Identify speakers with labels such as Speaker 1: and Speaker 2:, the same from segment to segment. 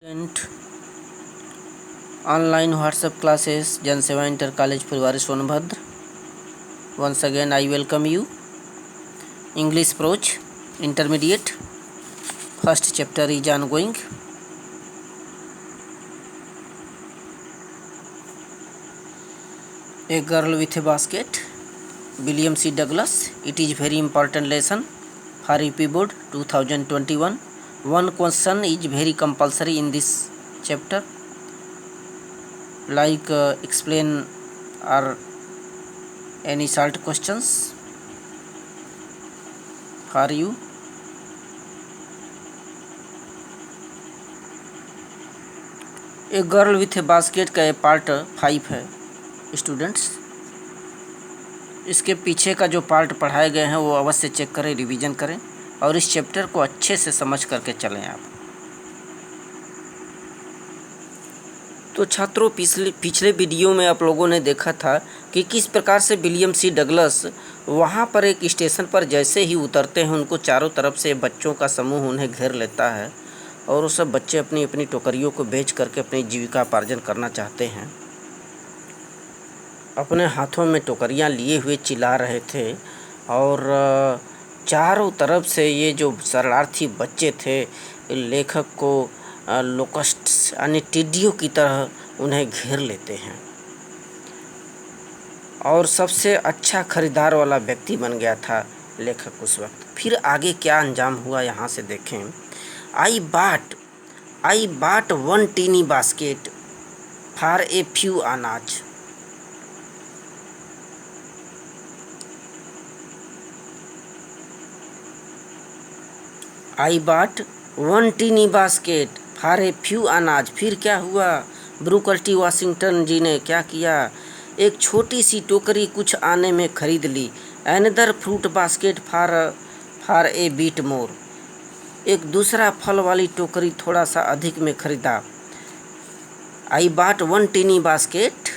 Speaker 1: Student online WhatsApp classes Jan Seva Inter College Purvari Sonbhadra. Once again I welcome you. English Approach Intermediate. First chapter is ongoing. A Girl with a Basket, William C. Douglas. It is very important lesson for UP Board 2021. One question is very compulsory in this chapter, like explain or any short questions for you. A girl with A basket का ये part 5 है students. इसके पीछे का जो part पढ़ाए गए हैं वो अवश्य चेक करें, रिवीजन करें और इस चैप्टर को अच्छे से समझ करके चलें आप. तो छात्रों, पिछले वीडियो में आप लोगों ने देखा था कि किस प्रकार से विलियम सी डगलस वहाँ पर एक स्टेशन पर जैसे ही उतरते हैं उनको चारों तरफ से बच्चों का समूह उन्हें घेर लेता है और वो सब बच्चे अपनी अपनी टोकरियों को बेच करके अपनी जीविकापार्जन करना चाहते हैं. अपने हाथों में टोकरियां लिए हुए चिल्ला रहे थे और चारों तरफ से ये जो शरणार्थी बच्चे थे लेखक को लोकस्ट यानी टिड्डियों की तरह उन्हें घेर लेते हैं और सबसे अच्छा खरीदार वाला व्यक्ति बन गया था लेखक उस वक्त. फिर आगे क्या अंजाम हुआ यहाँ से देखें. I bought one teeny basket for a few अनाज. I bought one teeny basket for a few अनाज. फिर क्या हुआ? ब्रूकर टी वाशिंगटन जी ने क्या किया? एक छोटी सी टोकरी कुछ आने में खरीद ली. Another fruit basket for a bit more. एक दूसरा फल वाली टोकरी थोड़ा सा अधिक में खरीदा. I bought one teeny basket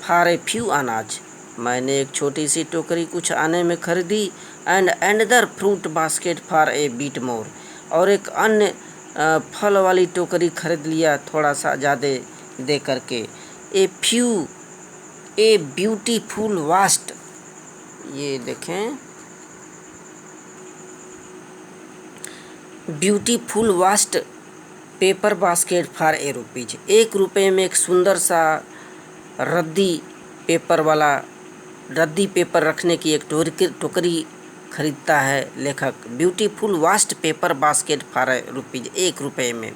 Speaker 1: for a few अनाज. मैंने एक छोटी सी टोकरी कुछ आने में खरीदी. And another fruit basket for a bit more. और एक अन्य फल वाली टोकरी खरीद लिया थोड़ा सा ज़्यादा दे करके. ए ब्यूटीफुल वास्ट, ये देखें, beautiful waste paper basket for ₹1. ₹1 में एक सुंदर सा रद्दी पेपर रखने की एक टोकरी खरीदता है लेखक. Beautiful waste paper basket for ₹1 में.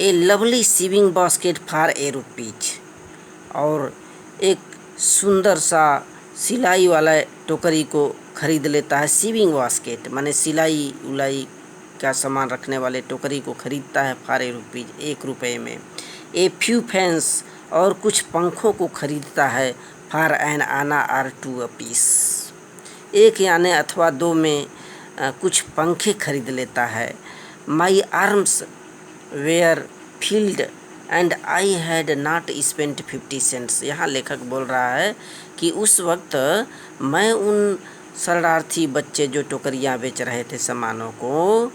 Speaker 1: A lovely sewing basket for ₹1. और एक सुंदर सा सिलाई वाला टोकरी को खरीद लेता है. सीविंग बास्केट माने सिलाई उलाई का सामान रखने वाले टोकरी को खरीदता है फॉर ₹1 में. ए फ्यू फैंस, और कुछ पंखों को खरीदता है फॉर एन आना आर 2 अपीस. एक याने अथवा 2 में कुछ पंखे खरीद लेता है. My arms were filled and I had not spent 50 cents. यहाँ लेखक बोल रहा है कि उस वक्त मैं उन शरणार्थी बच्चे जो टोकरियाँ बेच रहे थे सामानों को,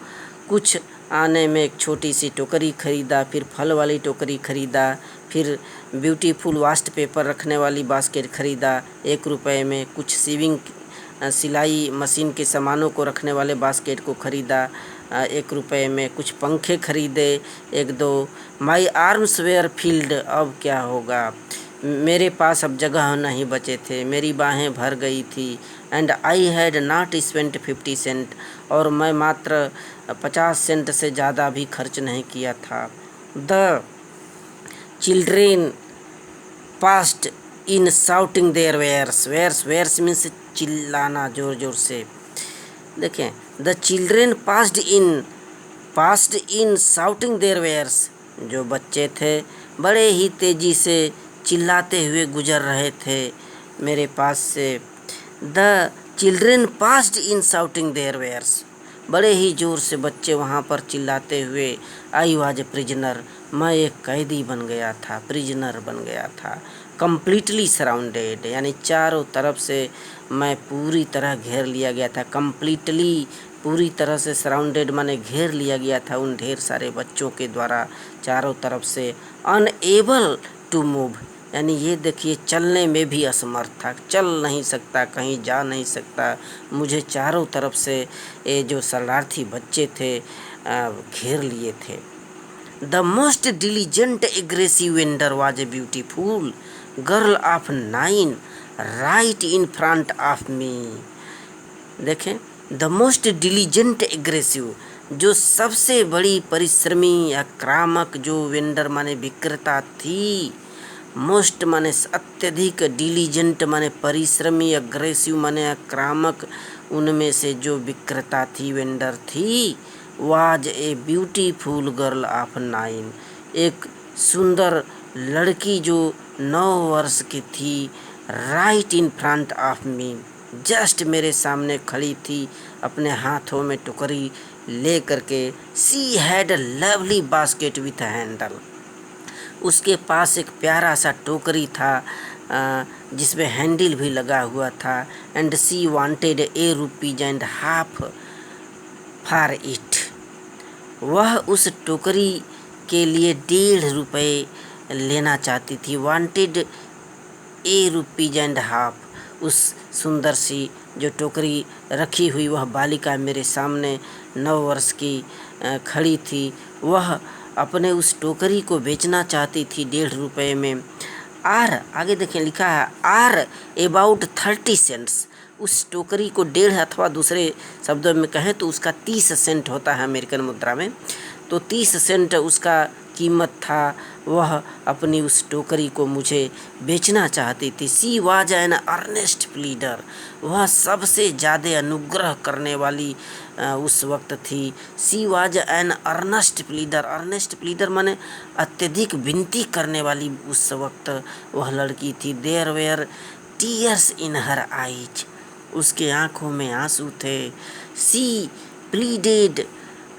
Speaker 1: कुछ आने में एक छोटी सी टोकरी खरीदा, फिर फल वाली टोकरी खरीदा, फिर ब्यूटीफुल वास्ट पेपर रखने वाली बास्केट खरीदा ₹1 में, कुछ सिलाई मशीन के सामानों को रखने वाले बास्केट को खरीदा ₹1 में, कुछ पंखे खरीदे 1-2. माई आर्म्स वेयर फील्ड, अब क्या होगा? मेरे पास अब जगह नहीं बचे थे, मेरी बाहें भर गई थी. And I had not spent 50 cent, और मैं मात्र 50 सेंट से ज़्यादा भी खर्च नहीं किया था. The children passed in shouting their wares means चिल्लाना जोर जोर से. देखें, the children passed in shouting their wares. जो बच्चे थे बड़े ही तेज़ी से चिल्लाते हुए गुजर रहे थे मेरे पास से. The children passed in shouting their wares. बड़े ही ज़ोर से बच्चे वहाँ पर चिल्लाते हुए. आई वाज ए प्रिजनर, मैं एक कैदी बन गया था, प्रिजनर बन गया था. कम्प्लीटली सराउंडेड, यानी चारों तरफ से मैं पूरी तरह घेर लिया गया था. कम्प्लीटली पूरी तरह से सराउंडेड माने घेर लिया गया था उन ढेर सारे बच्चों के द्वारा चारों तरफ से। अनएबल टू मूव, यानी ये देखिए चलने में भी असमर्थ था, चल नहीं सकता, कहीं जा नहीं सकता। मुझे चारों तरफ से ये जो शरणार्थी बच्चे थे घेर लिए थे। The most diligent aggressive vendor was a beautiful girl of 9 right in front of me. देखें, द मोस्ट डिलीजेंट एग्रेसिव, जो सबसे बड़ी परिश्रमी आक्रामक जो वेंडर माने विक्रेता थी। मोस्ट माने अत्यधिक, डिलीजेंट माने परिश्रमी, अग्रेसिव माने आक्रामक, उनमें से जो विक्रेता थी, वेंडर थी, was a beautiful girl of 9, एक सुंदर लड़की जो 9 वर्ष की थी। Right in front of me, just मेरे सामने खड़ी थी अपने हाथों में टोकरी ले करके। She had a lovely basket with handle, उसके पास एक प्यारा सा टोकरी था जिसमें हैंडल भी लगा हुआ था। And she wanted a rupees and half for it, वह उस टोकरी के लिए 1.5 रुपये लेना चाहती थी। Wanted a rupees and half, उस सुंदर सी जो टोकरी रखी हुई वह बालिका मेरे सामने 9 वर्ष की खड़ी थी। वह अपने उस टोकरी को बेचना चाहती थी 1.5 रुपये में। आर, आगे देखें लिखा है आर अबाउट 30 सेंट्स, उस टोकरी को 1.5 अथवा दूसरे शब्दों में कहें तो उसका 30 सेंट होता है अमेरिकन मुद्रा में, तो 30 सेंट उसका कीमत था। वह अपनी उस टोकरी को मुझे बेचना चाहती थी। She was an earnest pleader, वह सबसे ज़्यादा अनुग्रह करने वाली उस वक्त थी। She was an earnest pleader, earnest pleader माने अत्यधिक विनती करने वाली उस वक्त वह लड़की थी। There were tears in her eyes, उसके आँखों में आंसू थे। She pleaded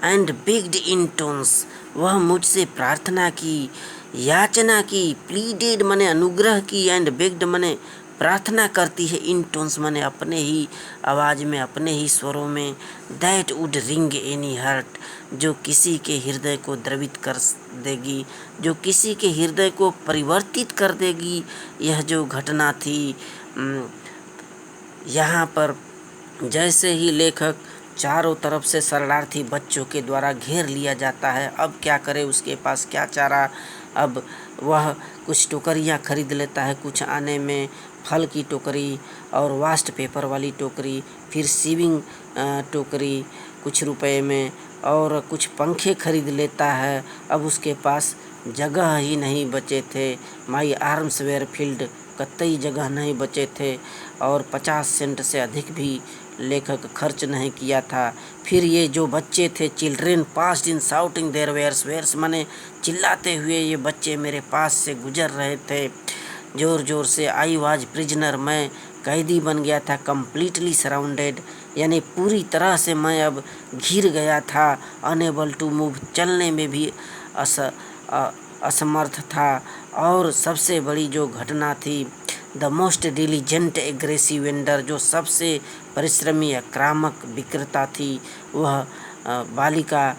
Speaker 1: and begged in tones, वह मुझसे प्रार्थना की, याचना की। प्लीडेड माने अनुग्रह की, एंड बेग्ड माने प्रार्थना करती है। इन टोन्स माने अपने ही आवाज़ में, अपने ही स्वरों में। That would ring any heart, जो किसी के हृदय को द्रवित कर देगी, जो किसी के हृदय को परिवर्तित कर देगी। यह जो घटना थी यहाँ पर, जैसे ही लेखक चारों तरफ से शरणार्थी बच्चों के द्वारा घेर लिया जाता है, अब क्या करे, उसके पास क्या चारा। अब वह कुछ टोकरियाँ खरीद लेता है, कुछ आने में फल की टोकरी और वास्ट पेपर वाली टोकरी, फिर सीविंग टोकरी कुछ रुपए में, और कुछ पंखे खरीद लेता है। अब उसके पास जगह ही नहीं बचे थे। माई आर्म्स वेयर फील्ड, कतई जगह नहीं बचे थे, और 50 सेंट से अधिक भी लेखक खर्च नहीं किया था। फिर ये जो बच्चे थे, children passed in shouting their wares, wares माने चिल्लाते हुए ये बच्चे मेरे पास से गुजर रहे थे ज़ोर ज़ोर से। आई वाज प्रिजनर, मैं कैदी बन गया था। कम्प्लीटली सराउंडेड, यानी पूरी तरह से मैं अब घिर गया था। अनेबल टू मूव, चलने में भी असमर्थ था। और सबसे बड़ी जो घटना थी, the most diligent aggressive vendor, जो सबसे परिश्रमी आक्रामक विक्रेता थी, वह बालिका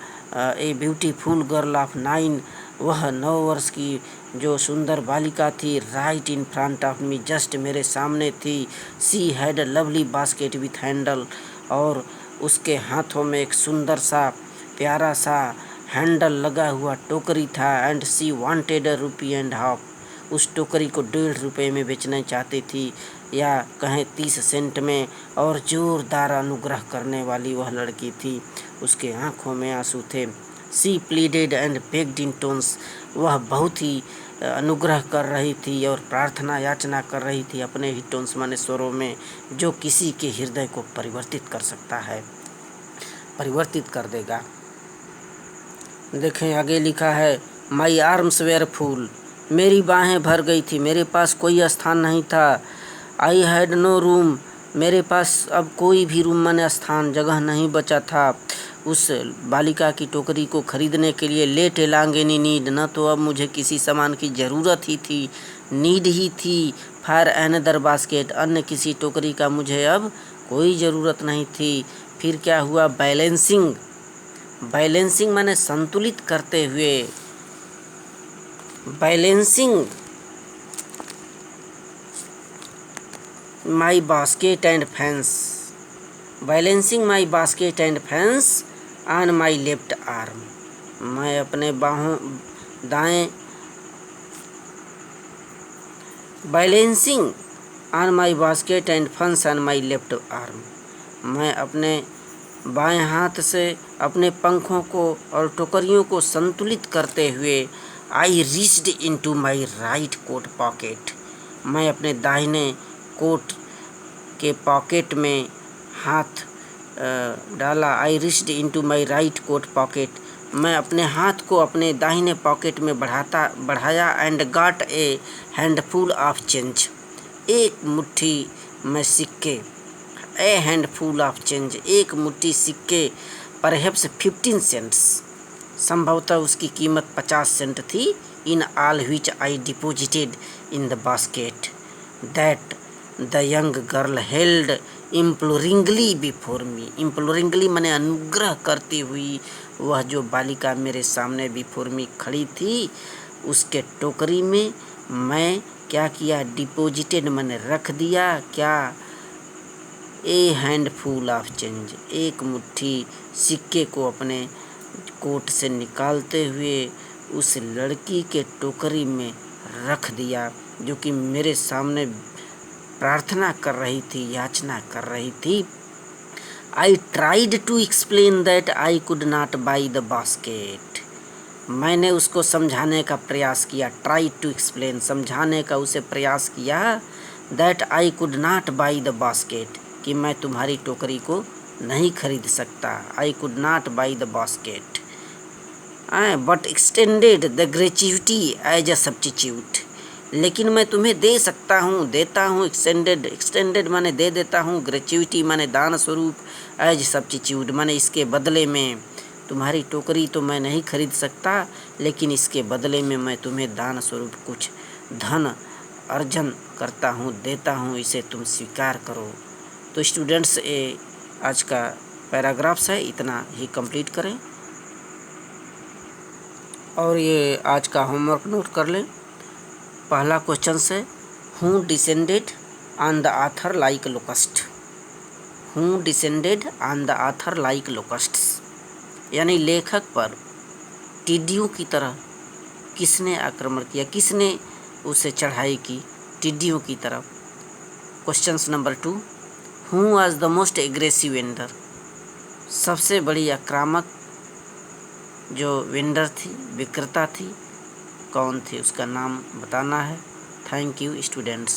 Speaker 1: ए ब्यूटीफुल गर्ल ऑफ 9, वह 9 वर्ष की जो सुंदर बालिका थी। Right in front of me, just मेरे सामने थी। She had a lovely basket with handle, और उसके हाथों में एक सुंदर सा प्यारा सा हैंडल लगा हुआ टोकरी था। And she wanted a rupee and half, उस टोकरी को 1.5 रुपये में बेचना चाहती थी, या कहें 30 सेंट में। और जोरदार अनुग्रह करने वाली वह लड़की थी, उसके आंखों में आंसू थे। She pleaded and begged in tones, वह बहुत ही अनुग्रह कर रही थी और प्रार्थना याचना कर रही थी अपने ही टोन्स माने स्वरों में, जो किसी के हृदय को परिवर्तित कर सकता है, परिवर्तित कर देगा। देखें आगे लिखा है, माई आर्म्स वेयर फुल, मेरी बाहें भर गई थी, मेरे पास कोई स्थान नहीं था। आई हैड नो रूम, मेरे पास अब कोई भी रूम माने स्थान, जगह नहीं बचा था उस बालिका की टोकरी को खरीदने के लिए। लेट एलॉन्ग एनी नीड, न तो अब मुझे किसी सामान की ज़रूरत ही थी, नीड ही थी। फॉर अनदर बास्केट, अन्य किसी टोकरी का मुझे अब कोई ज़रूरत नहीं थी। फिर क्या हुआ, बैलेंसिंग। बैलेंसिंग माने संतुलित करते हुए, balancing my basket and fence, balancing my basket and fence on my left arm. मैं अपने बाहों दाएं, balancing on my basket and fence on my left arm, मैं अपने बाएं हाथ से अपने पंखों को और टोकरियों को संतुलित करते हुए I reached into my right coat pocket, मैं अपने दाहिने कोट के पॉकेट में हाथ डाला। I reached into my right coat pocket, मैं अपने हाथ को अपने दाहिने पॉकेट में बढ़ाया। And got a handful of change, एक मुट्ठी में सिक्के। ए हैंडफुल ऑफ चेंज, एक मुट्ठी सिक्के। परहैप्स 15 सेंट्स, संभवतः उसकी कीमत 50 सेंट थी। In all which I deposited in the basket that the young girl held imploringly before me. Imploringly माने अनुग्रह करती हुई, वह जो बालिका मेरे सामने बिफोर मी खड़ी थी, उसके टोकरी में मैं क्या किया, डिपोजिटेड माने रख दिया। क्या, ए हैंडफुल ऑफ चेंज, एक मुट्ठी सिक्के को अपने कोट से निकालते हुए उस लड़की के टोकरी में रख दिया, जो कि मेरे सामने प्रार्थना कर रही थी, याचना कर रही थी। I tried to explain that I could not buy the basket, मैंने उसको समझाने का प्रयास किया। ट्राई टू एक्सप्लेन, समझाने का उसे प्रयास किया। That I could not buy the basket, कि मैं तुम्हारी टोकरी को नहीं खरीद सकता। I could not buy the basket but extended the gratuity as a substitute, लेकिन मैं तुम्हें दे सकता हूँ, देता हूँ। एक्सटेंडेड माने दे देता हूँ, ग्रेच्युटी माने दान स्वरूप, एज सब्स्टिट्यूट माने इसके बदले में। तुम्हारी टोकरी तो मैं नहीं खरीद सकता, लेकिन इसके बदले में मैं तुम्हें दान स्वरूप कुछ धन अर्जन करता हूँ, देता हूँ, इसे तुम स्वीकार करो। तो स्टूडेंट्स, ये आज का पैराग्राफ्स है, इतना ही कंप्लीट करें और ये आज का होमवर्क नोट कर लें। पहला क्वेश्चन है, who descended on the author like locust. Who descended on the author like locusts, यानी लेखक पर टिड्डियों की तरह किसने आक्रमण किया, किसने उसे चढ़ाई की, टिड्डियों की तरफ। Question number 2, who was the most aggressive vendor, सबसे बड़ी आक्रामक जो वेंडर थी, विक्रेता थी, कौन थी, उसका नाम बताना है। Thank you students.